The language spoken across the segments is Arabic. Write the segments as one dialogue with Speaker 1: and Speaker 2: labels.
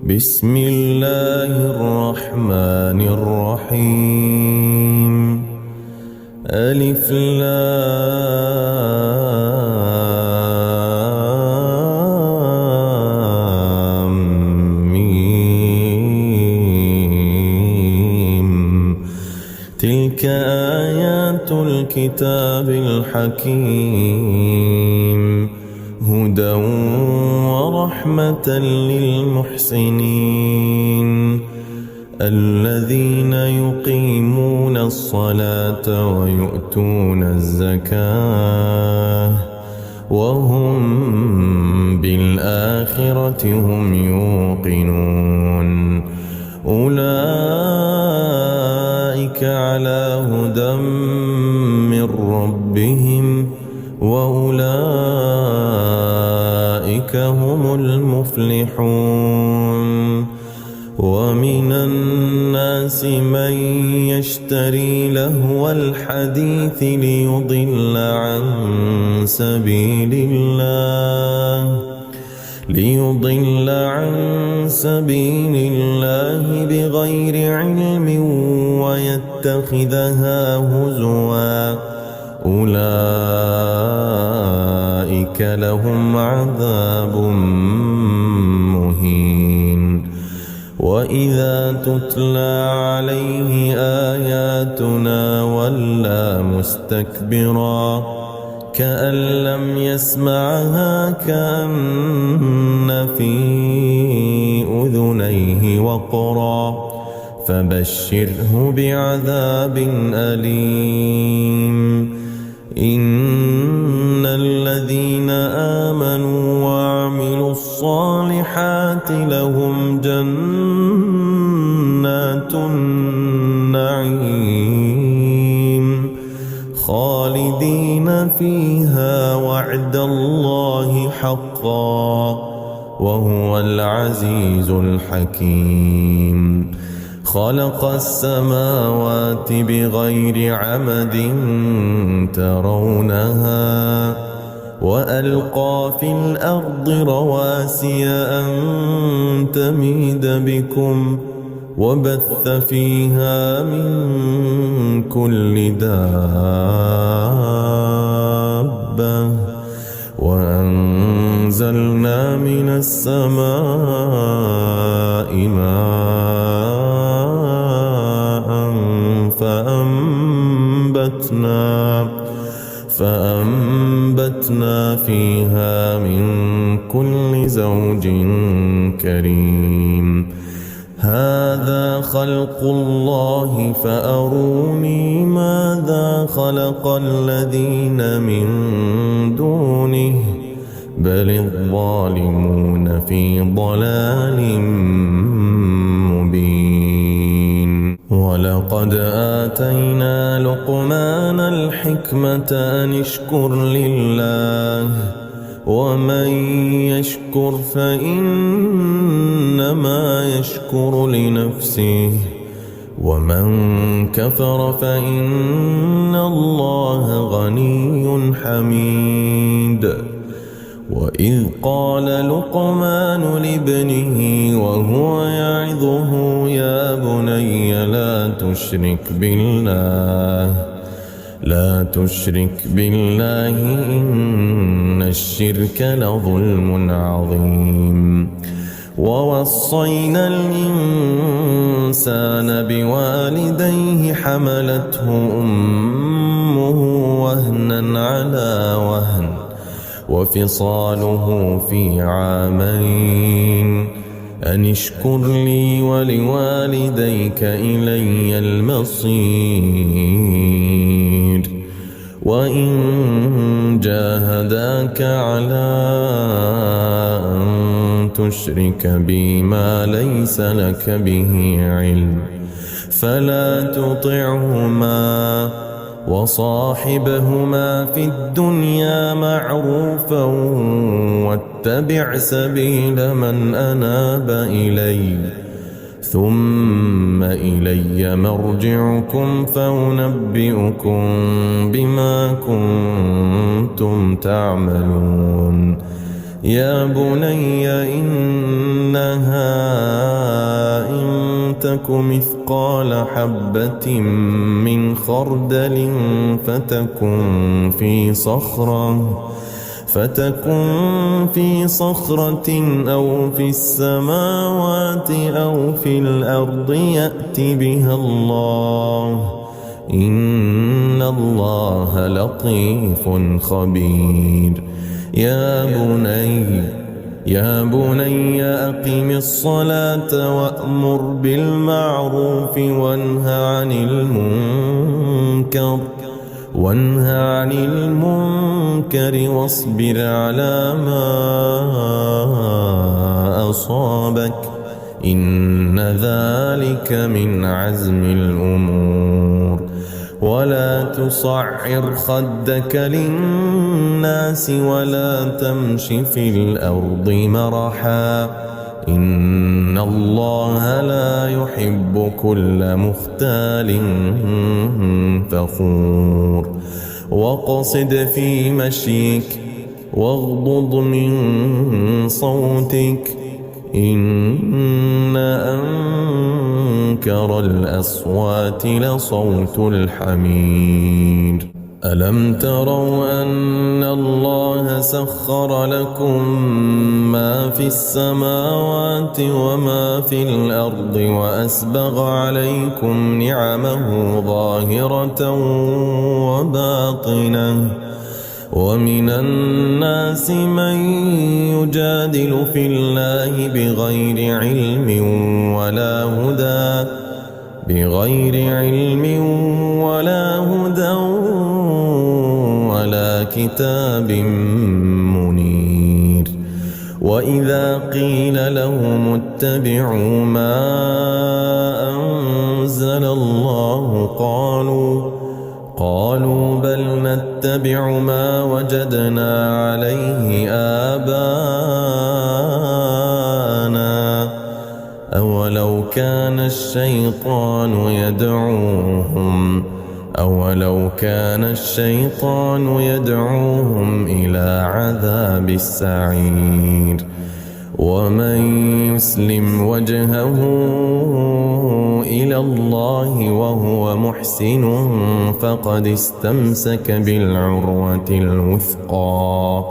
Speaker 1: بسم الله الرحمن الرحيم. ألف لام ميم. تلك آيات الكتاب الحكيم، هدى ورحمة للمحسنين الذين يقيمون الصلاة ويؤتون الزكاة وهم بالآخرة هم يوقنون. أولئك على هدى من ربهم وأولئك هم المفلحون. ومن الناس من يشتري لهو الحديث ليضل عن سبيل الله بغير علم ويتخذها هزوا، أولئك لهم عذاب مهين. وإذا تتلى عليه آياتنا ولى مستكبرا كأن لم يسمعها كأن في أذنيه وقرا، فبشره بعذاب أليم. إن الذين آمنوا وعملوا الصالحات لهم جنات النعيم خالدين فيها وعد الله حقا وهو العزيز الحكيم. خلق السماوات بغير عمد ترونها وألقى في الأرض رواسي أن تميد بكم وبث فيها من كل دابة وأنزلنا من السماء ماء فأنبتنا فيها من كل زوج كريم. هذا خلق الله فأروني ماذا خلق الذين من دونه بل الظالمون في ضلال مبين. ولقد آتينا لقمان الحكمة أن اشكر لله ومن يشكر فإنما يشكر لنفسه ومن كفر فإن الله غني حميد. وإذ قال لقمان لابنه وهو يعظه يا بني لا تشرك بالله إن الشرك لظلم عظيم. ووصينا الإنسان بوالديه حملته أمه وهنا على وهن وفصاله في عامين أن اشكر لي ولوالديك إلي المصير. وإن جاهداك على أن تشرك بي ما ليس لك به علم فلا تطعهما وصاحبهما في الدنيا معروفا واتبع سبيل من أناب إلي ثم إلي مرجعكم فأنبئكم بما كنتم تعملون. يا بني إنها إن تك مثقال حبة من خردل فتكن في صخرة أو في السماوات أو في الأرض يأت بها الله إن الله لطيف خبير. يا بني أقم الصلاة وأمر بالمعروف وانه عن المنكر واصبر على ما أصابك إن ذلك من عزم الأمور. ولا تصعر خدك للناس ولا تمش في الأرض مرحا إن الله لا يحب كل مختال فخور. واقصد في مشيك واغضض من صوتك إن أنكر الأصوات لصوت الحمير. ألم تروا أن الله سخر لكم ما في السماوات وما في الأرض وأسبغ عليكم نعمه ظاهرة وباطنة ومن الناس من يجادل في الله بغير علم ولا هدى ولا كتاب منير. وإذا قيل لهم اتبعوا ما أنزل الله قالوا بل نتبع ما وجدنا عليه آباءنا أولو كان الشيطان يدعوهم إلى عذاب السعير. ومن يسلم وجهه إلى الله وهو محسن فقد استمسك بالعروة الوثقى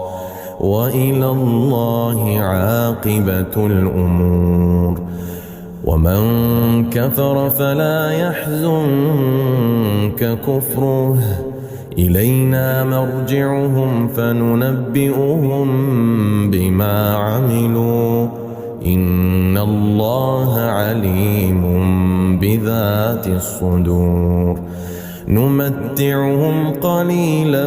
Speaker 1: وإلى الله عاقبة الأمور. ومن كفر فلا يحزنك كفره إلينا مرجعهم فننبئهم بما عملوا إن الله عليم بذات الصدور. نمتعهم قليلا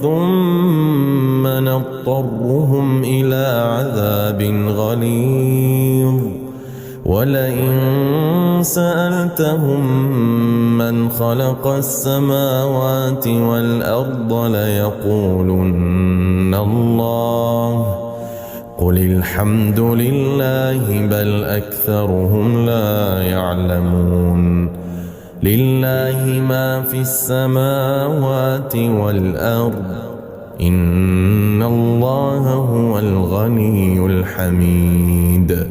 Speaker 1: ثم نضطرهم إلى عذاب غليظ. ولئن سألتهم من خلق السماوات والأرض ليقولن الله قل الحمد لله بل أكثرهم لا يعلمون. لله ما في السماوات والأرض إن الله هو الغني الحميد.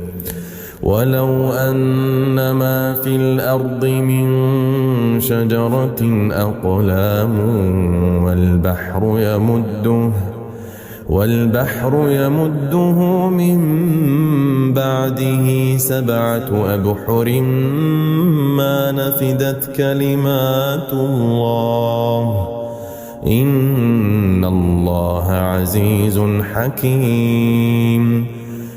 Speaker 1: ولو أن ما في الأرض من شجرة أقلام والبحر يمده من بعده 7 أبحر ما نفدت كلمات الله إن الله عزيز حكيم.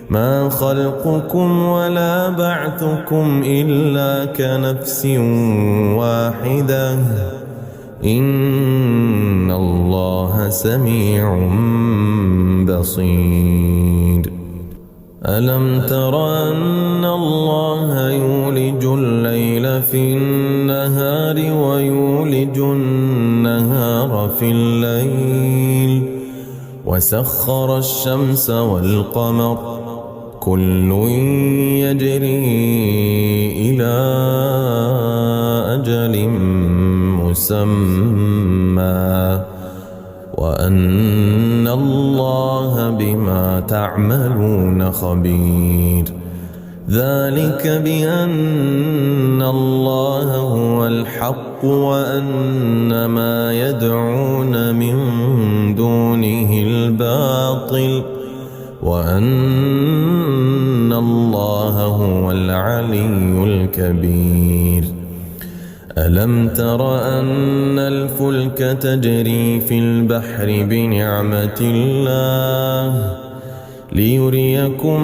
Speaker 1: ما خلقكم ولا بعثكم إلا كنفس واحدة إن الله سميع بصير. ألم تر أن الله يولج الليل في النهار ويولج النهار في الليل وسخر الشمس والقمر كل يجري إلى أجل مسمى وأن الله بما تعملون خبير. ذلك بأن الله هو الحق وأن ما يدعون من دونه الباطل وأن الله هو العلي الكبير. ألم تر أن الفلك تجري في البحر بنعمة الله ليريكم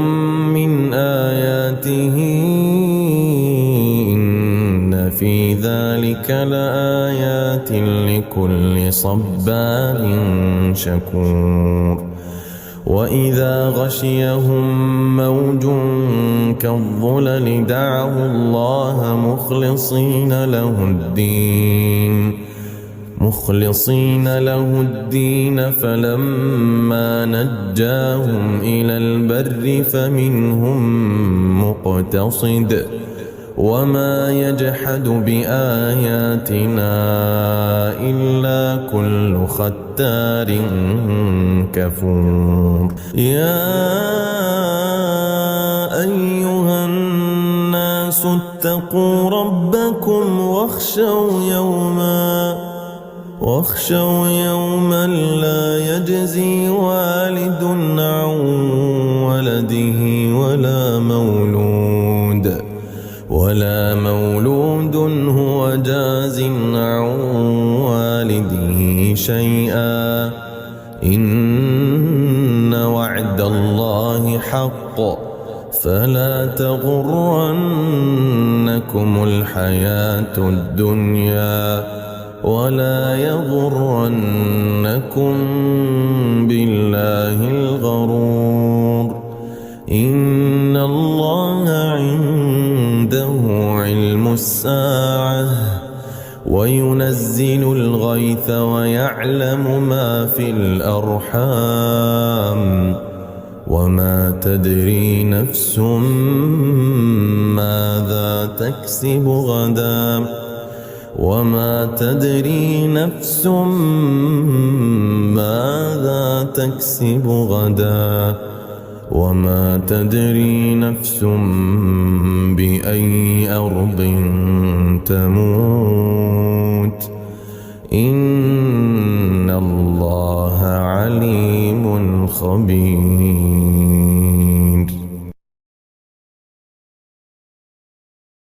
Speaker 1: من آياته إن في ذلك لآيات لكل صبار شكور. وإذا غشيهم موج كالظلل دعوا الله مخلصين له الدين فلما نجاهم إلى البر فمنهم مقتصد وما يجحد بآياتنا إلا كل ختار كفور. يا أيها الناس اتقوا ربكم واخشوا يوما لا يجزي والد عن ولده ولا مولود هو جاز عن والده شيئا إن وعد الله حق فلا تغرنكم الحياة الدنيا ولا يغرنكم بالله الغرور. إن الله عنده علم الساعة وينزل الغيث ويعلم ما في الأرحام وما تدري نفس ماذا تكسب غدا وما تدري نفس ماذا تكسب غدا وما تدري نفس بأي أرض تموت إن الله عليم خبير.